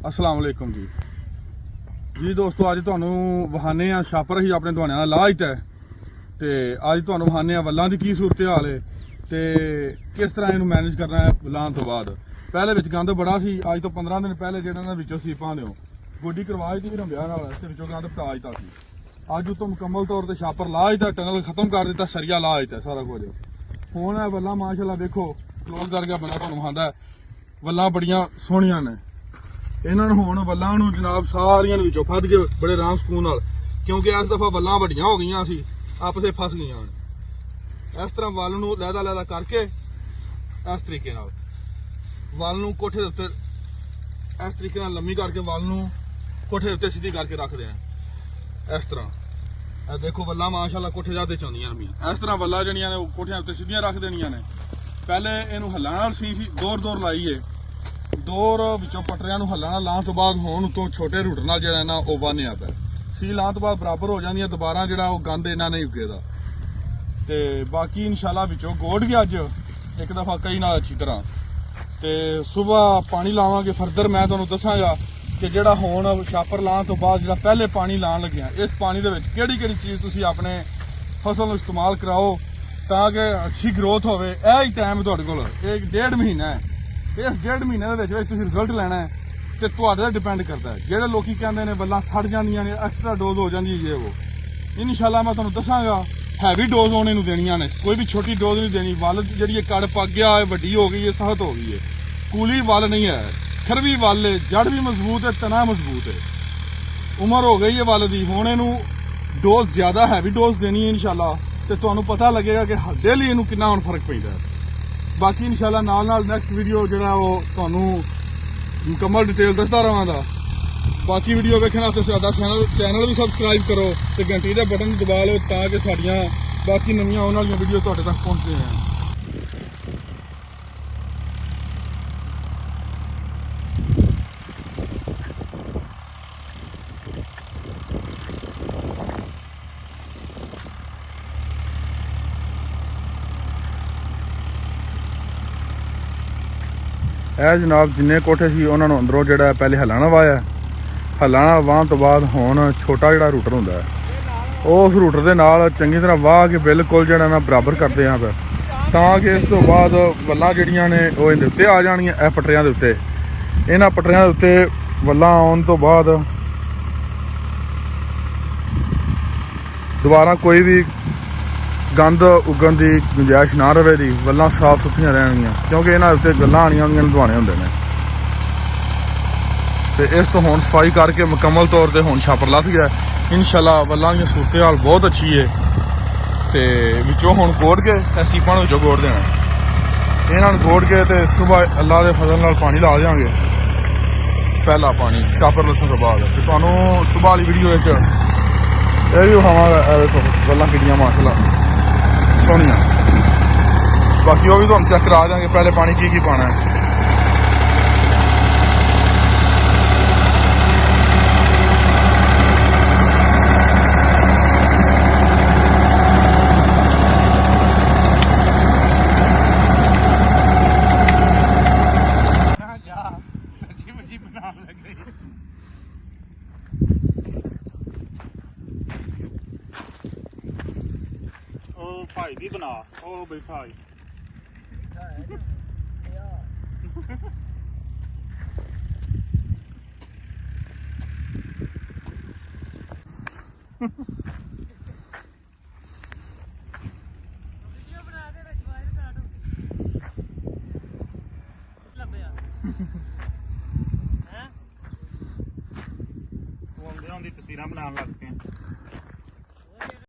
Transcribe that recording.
अस्सलाम वालेकुम जी दोस्तों, अज तुहानू विखाने आ छापर ही अपने दुआने का लाज है। तो अज तुहानू विखाने वल्लां की सूरत हाल है तो किस तरह इनू मैनेज करना है लाने तो बाद। पहले विच गंद बड़ा सी, अज तो 15 दिन पहले जो सीपां दिओ गोडी करवाई थी रंबिया गंद पटा दिता सी। अज उतो मुकम्मल तौर पर छापर ला दिता, टनल खत्म कर दिता, सरिया ला दिता सारा कुछ। हुण है वल्लां माशाअल्लाह देखो क्लोज करके बंदा तुहानू विखांदा वल्लां बड़ियां सोहणियां ने। इन्हां नूं हुण वल्लां नूं जनाब सारियां विचों फद के बड़े आराम सुकून नाल, क्योंकि इस दफा वल्लां वड्डियां हो गईयां सी, आपसे फस गईयां ने। इस तरह वल नूं लैदा लैदा करके इस तरीके नाल वल नूं कोठे दे उत्ते इस तरीके नाल लम्मी करके वल नूं कोठे दे उत्ते सीधी करके रखदे हैं। इस तरह देखो वल्लां माशाअल्लाह कोठे जाते चौंदियां ने। इस तरह वल्लां जड़ियां ने कोठियां उत्ते सीधियां रख देनियां ने। पहले इनू हल्लां नाल सी दौर लाइए, दौर विचों पटरियां नूं हल्लां नाल लाण तो बाद हुण उतों छोटे रूटर नाल जिहड़ा ना ओह वान्निया पिया सी। लाण तो बाद बराबर हो जांदियां, दोबारा जिहड़ा ओह गंद इन्ना नहीं उगेदा। ते बाकी इंशाअल्लाह विचों गोड़ गया अज एक दफा कई नाल अच्छी तरह। ते सुबह पानी लावांगे। फर्दर मैं तुहानूं दस्सांगा कि जिहड़ा हुण छापर लाण तो बाद जिहड़ा पहले पानी लाण लग्गिया, इस पानी दे विच किहड़ी चीज़ तुसीं अपने फसल नूं इस्तेमाल कराओ तां कि अच्छी ग्रोथ होवे। यह ही टाइम तुहाडे कोल 1.5 महीना है। इस 1.5 महीने के रिजल्ट लैना है तो तुहाडे डिपेंड करता है। जिहड़े लोग कहते हैं वल्लां सड़ जांदियां ने, एक्सट्रा डोज हो जाती है ये वो, इंशाअल्लाह मैं तुहानूं दस्सांगा हैवी डोज होने नूं देनियां ने, कोई भी छोटी डोज नहीं देनी। वल जिहड़ी कड़ पक गया है, वड्डी हो गई है, सख्त हो गई है, कूली वल नहीं है, खरवी वल है, जड़ भी मजबूत है, तना मजबूत है, उम्र हो गई है वल दी। हुण इहनूं डोज ज़्यादा हैवी डोज देनी है इंशाअल्लाह, तो तुहानूं पता लगेगा कि डेली इहनूं कितना हुण फर्क पैंदा है। बाकी इंशाअल्लाह नाल नैक्सट वीडियो जो तुहानूं मुकम्मल डिटेल दसदा रहांगा। बाकी वीडियो वेखण वास्ते साडा चैनल भी सबसक्राइब करो तो घंटी का बटन दबा लो ताकि साडियां बाकी नवीं आने वाली वीडियो तुहाडे तक पहुंचते हैं। ਇਹ जनाब जिन्ने कोठे सी उन्होंने अंदरों जिहड़ा पहले हल्लाना वाया, हल्लाना वाहन तो बाद हुण छोटा जिहड़ा रूटर हुंदा है उस रूटर दे नाल चंगी तरह वाह के बिल्कुल जिहड़ा ना बराबर करदे हां फिर, तां कि इस तो बाद वल्लां जिहड़ियां ने ओह इहदे उत्ते आ जाणगियां। इह पटरियां दे उत्ते, इन्हां पटरियां दे उत्ते वल्लां आउण तो बाद दोबारा कोई भी गंद उगन की गुंजाइश ना रहे दी, वल्लां साफ सुथरियां रहणगियां, क्योंकि इन्हां उत्ते गल्लां आणियां होंदियां दुआने हुंदे ने। ते इस तो हुण सफाई करके मुकम्मल तौर पर हुण छापर लथ गया इंशाअल्लाह। वल्लां दी सूरत हाल बहुत अच्छी है। तो विचों हुण गोड़ के सीपां विचों गोड़ देना, इन्हां नूं गोड़ के ते सुबह अल्लाह दे फजल नाल पानी ला देंगे, पहला पानी छापर लथण तो बाद। ते तुहानूं सुबह वाली वीडियो विच यह भी विखावांगा। देखो वल्लां किड्डियां माशाअल्लाह सोहणियां। बाकी वो भी तुहानूं चेक करा देंगे पहले पानी की पाना है। भाई दी बना ओ बैठा तस्वीर बनाने लग पे।